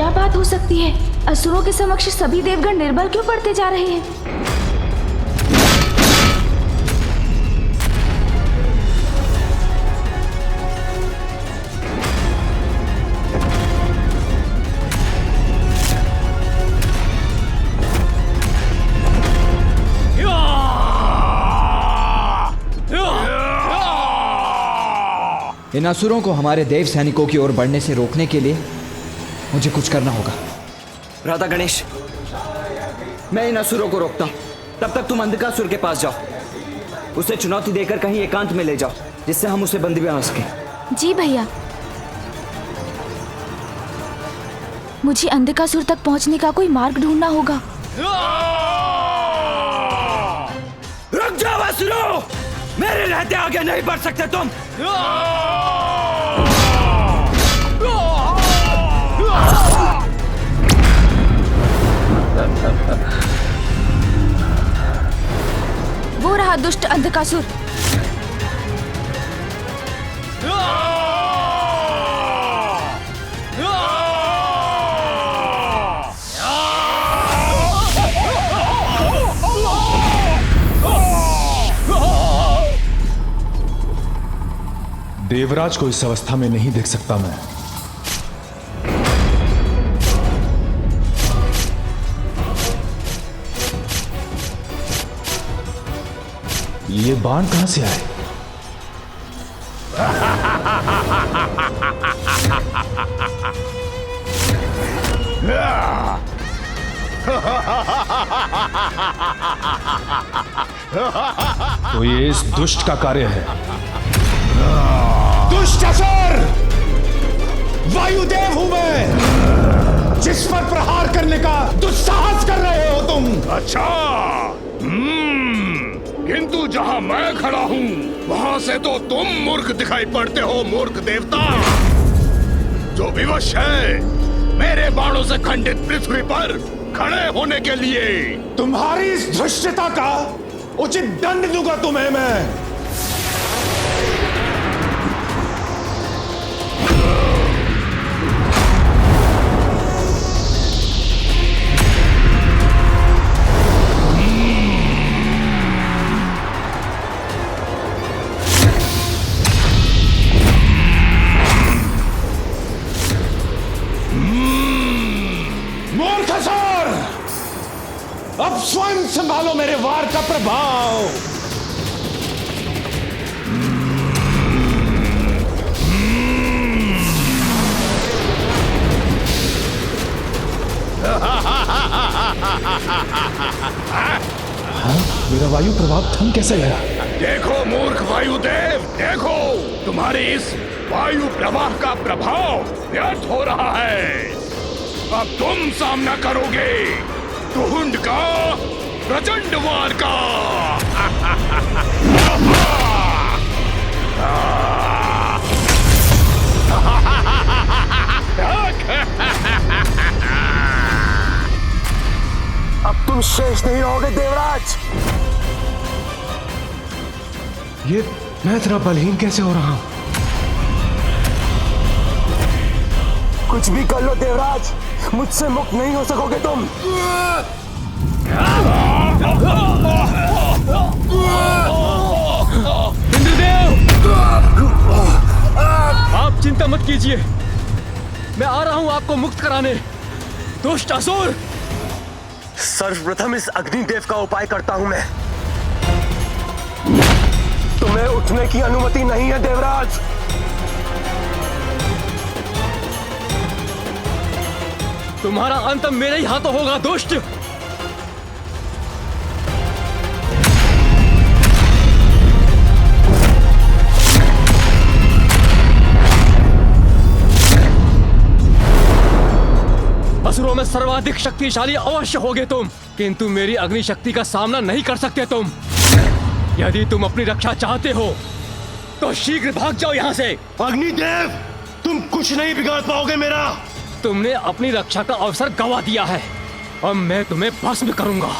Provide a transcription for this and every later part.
क्या बात हो सकती है? असुरों के समक्ष सभी देवगण निर्बल क्यों पड़ते जा रहे हैं? इन असुरों को हमारे देव सैनिकों की ओर बढ़ने से रोकने के लिए मुझे कुछ करना होगा। राधा गणेश, मैं इन असुरों को रोकता हूँ। तब तक तुम अंधकासुर के पास जाओ, उसे चुनौती देकर कहीं एकांत में ले जाओ, जिससे हम उसे बंदी बना सकें। जी भैया। मुझे अंधकासुर तक पहुंचने का कोई मार्ग ढूंढना होगा। रुक जाओ असुरों! मेरे रहते आगे नहीं बढ़ सकते तुम। वो रहा दुष्ट अंधकासुर। देवराज को इस अवस्था में नहीं देख सकता मैं। ये बाण कहां से आए? तो ये इस दुष्ट का कार्य है। दुष्ट असुर! वायुदेव हूं मैं, जिस पर प्रहार करने का दुस्साहस कर रहे हो तुम। अच्छा, किंतु जहां मैं खड़ा हूं वहां से तो तुम मूर्ख दिखाई पड़ते हो, मूर्ख देवता, जो विवश है मेरे बाणों से खंडित पृथ्वी पर खड़े होने के लिए। तुम्हारी इस धृष्टता का उचित दंड दूंगा तुम्हें मैं। अब स्वयं संभालो मेरे वार का प्रभाव। हाँ, मेरा वायु प्रभाव थम कैसे गया? देखो मूर्ख वायुदेव, देखो तुम्हारे इस वायु प्रवाह का प्रभाव व्यर्थ हो रहा है। अब तुम सामना करोगे तुहुंड का, प्रचंड वार का। अब तुम शेष नहीं रहोगे देवराज। ये मैं इतना बलहीन कैसे हो रहा हूं? कुछ भी कर लो देवराज, मुझसे मुक्त नहीं हो सकोगे तुम। इंद्रदेव, आप चिंता मत कीजिए, मैं आ रहा हूं आपको मुक्त कराने। दुष्ट असुर! सर्वप्रथम इस अग्निदेव का उपाय करता हूं मैं। तुम्हें उठने की अनुमति नहीं है देवराज। तुम्हारा अंत मेरे ही हाथों होगा दुष्ट। असुरों में सर्वाधिक शक्तिशाली अवश्य होगे तुम, किंतु मेरी अग्नि शक्ति का सामना नहीं कर सकते तुम। यदि तुम अपनी रक्षा चाहते हो तो शीघ्र भाग जाओ यहाँ से। अग्निदेव, तुम कुछ नहीं बिगाड़ पाओगे मेरा। तुमने अपनी रक्षा का अवसर गंवा दिया है, अब मैं तुम्हें भस्म करूंगा।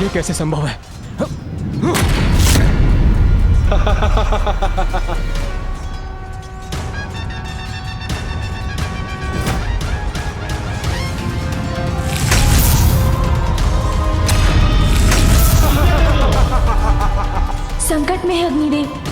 ये कैसे संभव है? संकट में है अग्निदेव।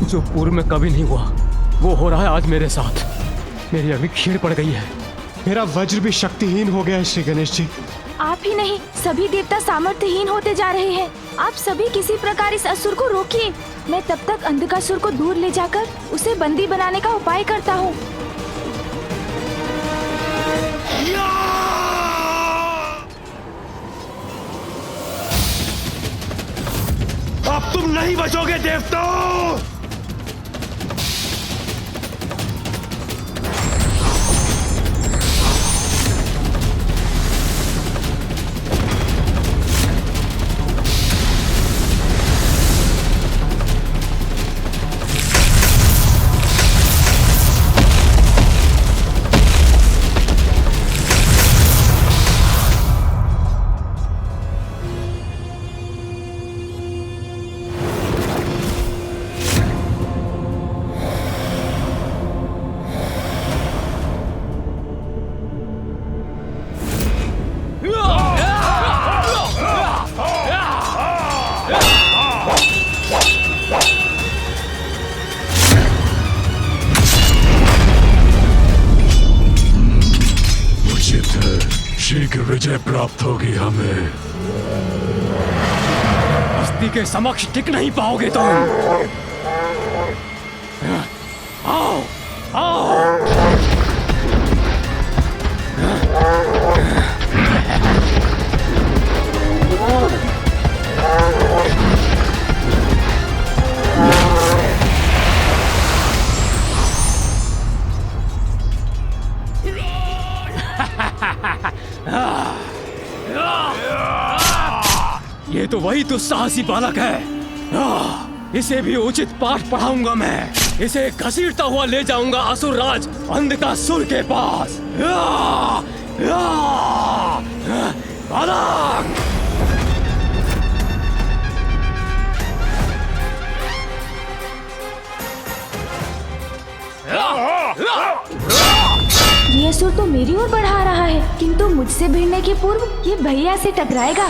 जो पूर्व में कभी नहीं हुआ वो हो रहा है आज मेरे साथ। मेरी अग्नि क्षीण पड़ गई है। मेरा वज्र भी शक्तिहीन हो गया है श्री गणेश जी। आप ही नहीं, सभी देवता सामर्थ्यहीन होते जा रहे हैं। आप सभी किसी प्रकार इस असुर को रोकिए। मैं तब तक अंधकासुर को दूर ले जाकर उसे बंदी बनाने का उपाय करता हूँ। अब तुम नहीं बचोगे देवताओं। शीघ्र विजय प्राप्त होगी हमें। हस्ती के समक्ष टिक नहीं पाओगे तुम। आओ, आओ। ये तो वही दुस्साहसी बालक है। इसे भी उचित पाठ पढ़ाऊंगा मैं। इसे घसीटता हुआ ले जाऊंगा असुर राज अंधकासुर के पास। बालक! ये असुर तो मेरी ओर बढ़ा रहा है, किंतु मुझसे भिड़ने के पूर्व ये भैया से टकराएगा।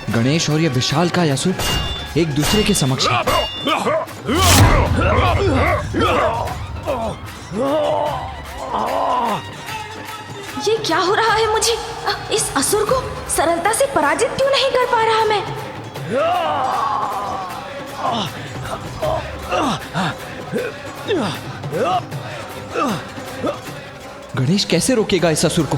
गणेश और ये विशाल का असुर एक दूसरे के समक्ष है। ये क्या हो रहा है मुझे? इस असुर को सरलता से पराजित क्यों नहीं कर पा रहा मैं? गणेश कैसे रोकेगा इस असुर को?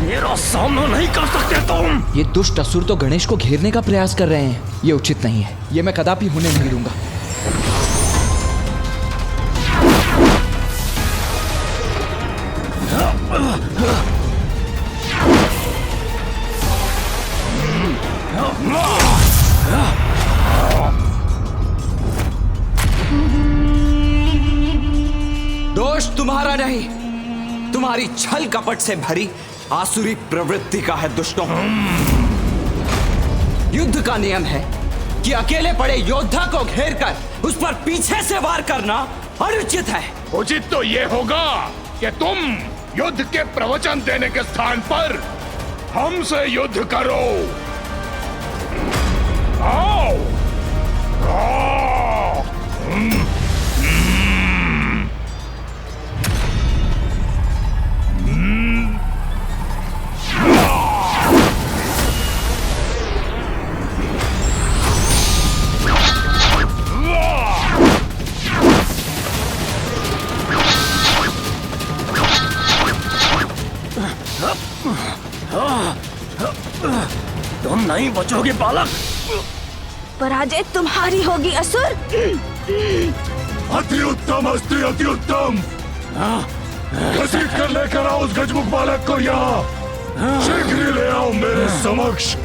मेरा सामना नहीं कर सकते तुम। ये दुष्ट असुर तो गणेश को घेरने का प्रयास कर रहे हैं। ये उचित नहीं है। ये मैं कदापि होने नहीं दूंगा। दोष तुम्हारा नहीं, तुम्हारी छल कपट से भरी आसुरी प्रवृत्ति का है दुष्टों। युद्ध का नियम है कि अकेले पड़े योद्धा को घेरकर उस पर पीछे से वार करना अनुचित है। उचित तो ये होगा कि तुम युद्ध के प्रवचन देने के स्थान पर हमसे युद्ध करो। आओ। आओ। तुम नहीं बचोगे बालक। पराजय तुम्हारी होगी असुर। अति उत्तम अस्ति, अति उत्तम। घसीट कर लेकर आओ उस गजमुख बालक को यहाँ। शीघ्र ही ले आओ मेरे समक्ष।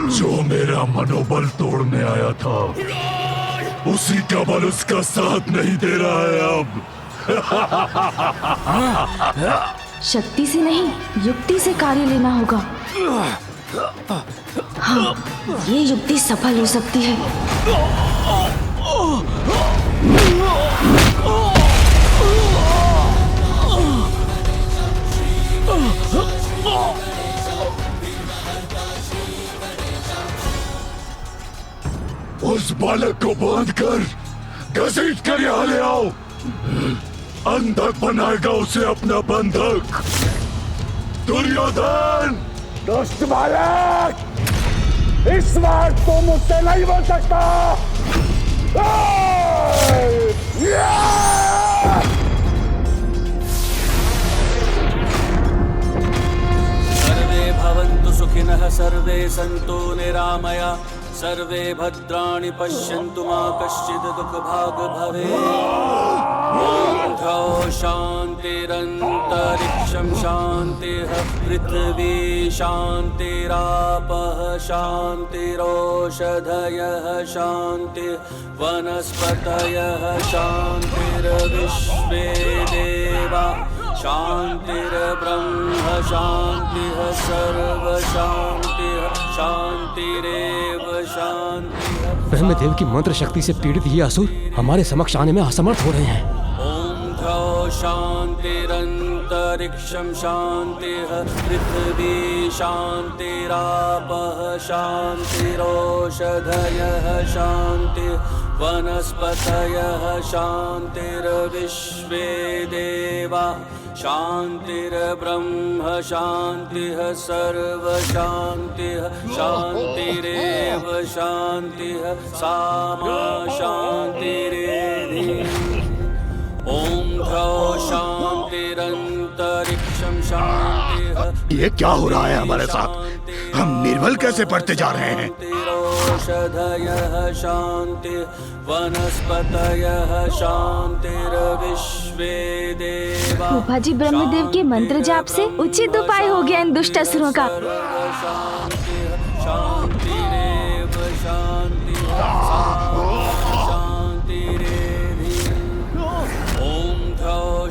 जो मेरा मनोबल तोड़ने आया था, उसी का बल उसका साथ नहीं दे रहा है अब। शक्ति से नहीं, युक्ति से कार्य लेना होगा। हाँ, ये युक्ति सफल हो सकती है। उस बालक को बांध कर घसीट कर यहाँ ले आओ। अंधक बनाएगा उसे अपना बंधक। दुर्योधन! दुष्ट बालक, इस बार तो मुझसे नहीं बन सकता। सर्वे भवन्तु सुखिनः, सर्वे सन्तु निरामया, सर्वे भद्राणि पश्यन्तु मा कश्चित् दुःखभाग् भवेत्। ॐ शान्तिरन्तरिक्षं शान्तिः, पृथिवी शान्तिरापः शान्तिरोषधयः शान्तिः, वनस्पतयः शान्तिर्विश्वे देवा शान्तिर्ब्रह्म शान्तिः, सर्वशान्तिः शान्तिरेव शान्तिः। ब्रह्मदेव की मंत्र शक्ति से पीड़ित ये असुर हमारे समक्ष आने में असमर्थ हो रहे हैं। ॐ शान्तिरन्तरिक्षं शान्तिः, पृथिवी शान्तिरापः शान्तिरोषधयः शान्तिः, वनस्पतयः शान्तिर्विश्वे देवा शान्तिर्ब्रह्म शान्तिः, सर्वशान्तिः शान्तिरेव शान्तिः, सामा शान्तिरेधि। ॐ शान्तिरन्तरिक्षं शान्तिः। ये क्या हो रहा है हमारे साथ? हम निर्बल कैसे पड़ते जा रहे हैं? औषधयः शान्तिः, वनस्पतयः शान्तिर्विश्वे देवा। फूफा जी, ब्रह्मदेव के मंत्र जाप से उचित उपाय हो गया इन दुष्ट असुरों का। शान्तिः शान्तिरेव शान्तिः, शान्तिरेधि। ॐ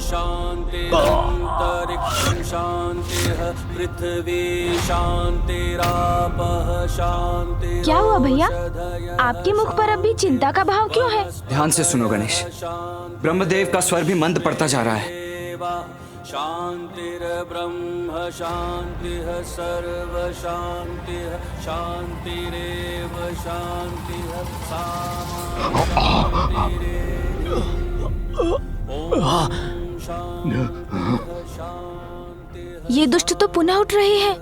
शान्तिरन्तरिक्षं शान्तिः, पृथिवी शान्तिरापः शान्तिः। क्या हुआ भैया? आपके मुख पर अभी चिंता का भाव क्यों है? ध्यान से सुनो गणेश, ब्रह्मदेव का स्वर भी मंद पड़ता जा रहा है। शान्तिर्ब्रह्म शान्तिः, सर्व शान्तिः शान्तिरेव शान्तिः, सामा शान्तिरेधि। ये दुष्ट तो पुनः उठ रहे हैं।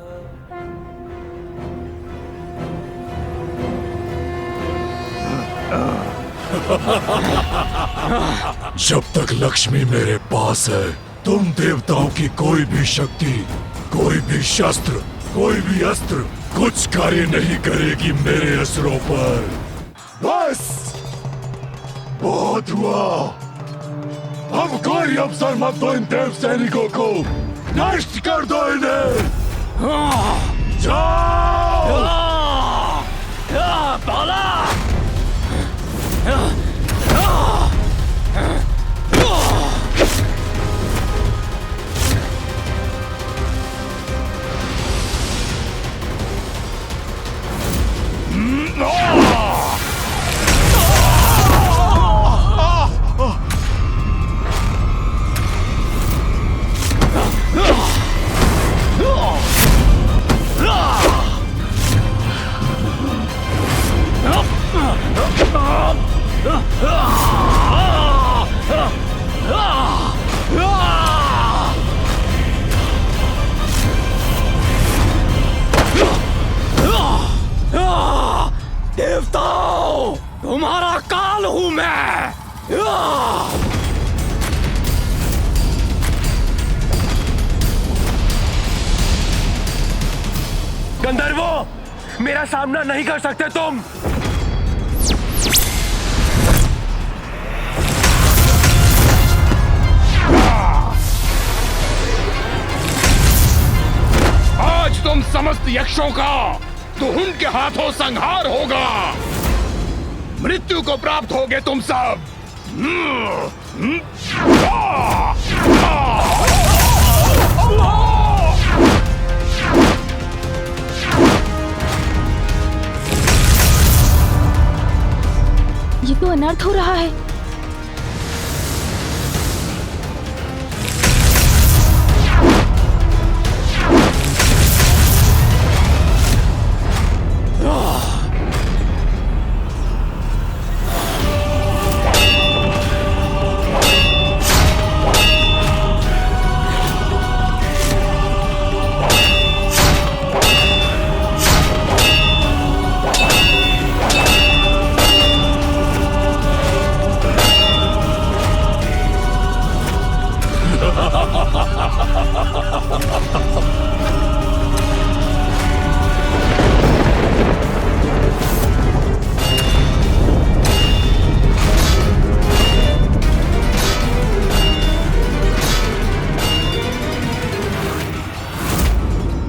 जब तक लक्ष्मी मेरे पास है, तुम देवताओं की कोई भी शक्ति, कोई भी शस्त्र, कोई भी अस्त्र कुछ कार्य नहीं करेगी मेरे असुरों पर। बस बहुत हुआ। अब कोई अवसर मत दो इन देव सैनिकों को, नष्ट कर दो इन्हें। जाओ। बाला! देवताओं, तुम्हारा काल हूं मैं। गंधर्वों, मेरा सामना नहीं कर सकते तुम। आज तुम समस्त यक्षों का तुहुन के हाथों संहार होगा। मृत्यु को प्राप्त होगे तुम सब। ये तो अनर्थ हो रहा है।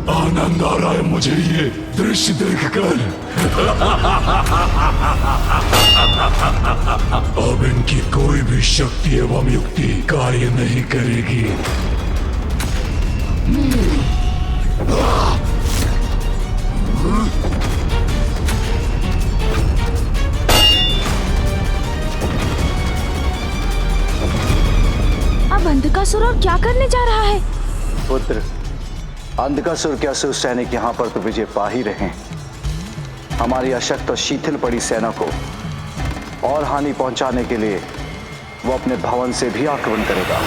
आनंद आ रहा है मुझे ये दृश्य देखकर। अब इनकी कोई भी शक्ति एवं युक्ति कार्य नहीं करेगी। अब अंधकासुर और क्या करने जा रहा है? पुत्र, अंधकासुर के असुर सैनिक यहाँ पर तो विजय पा ही रहे हैं। हमारी अशक्त और शिथिल पड़ी सेना को और हानि पहुंचाने के लिए वो अपने भवन से भी आक्रमण करेगा।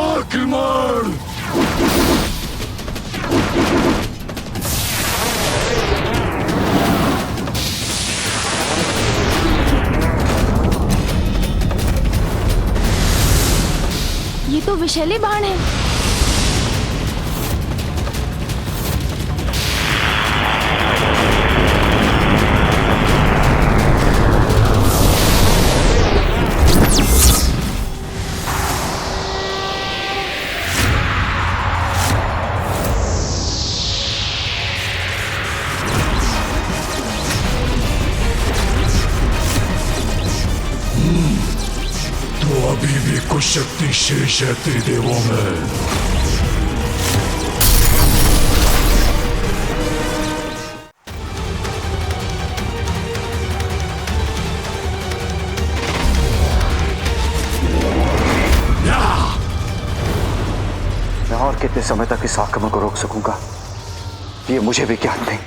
आक्रमण! ये तो विषैले बाण है। अभी भी कुछ शक्ति शेष है त्रिदेवों में। मैं और कितने समय तक इस आक्रमण को रोक सकूंगा, ये मुझे भी ज्ञात नहीं।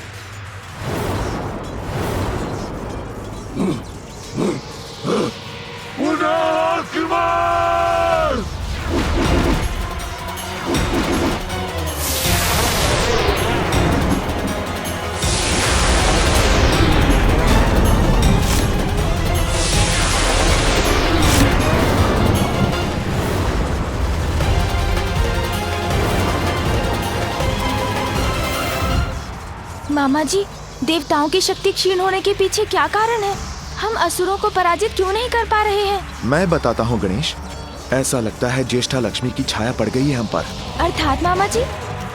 मामा जी, देवताओं की शक्ति क्षीण होने के पीछे क्या कारण है? हम असुरों को पराजित क्यों नहीं कर पा रहे हैं? मैं बताता हूँ गणेश। ऐसा लगता है ज्येष्ठा लक्ष्मी की छाया पड़ गई है हम पर। अर्थात मामा जी?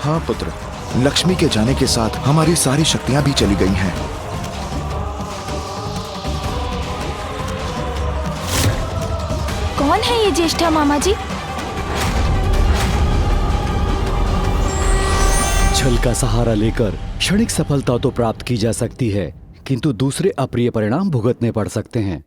हाँ पुत्र, लक्ष्मी के जाने के साथ हमारी सारी शक्तियाँ भी चली गई हैं। कौन है ये ज्येष्ठा मामा जी? छल का सहारा लेकर क्षणिक सफलता तो प्राप्त की जा सकती है, किंतु दूसरे अप्रिय परिणाम भुगतने पड़ सकते हैं।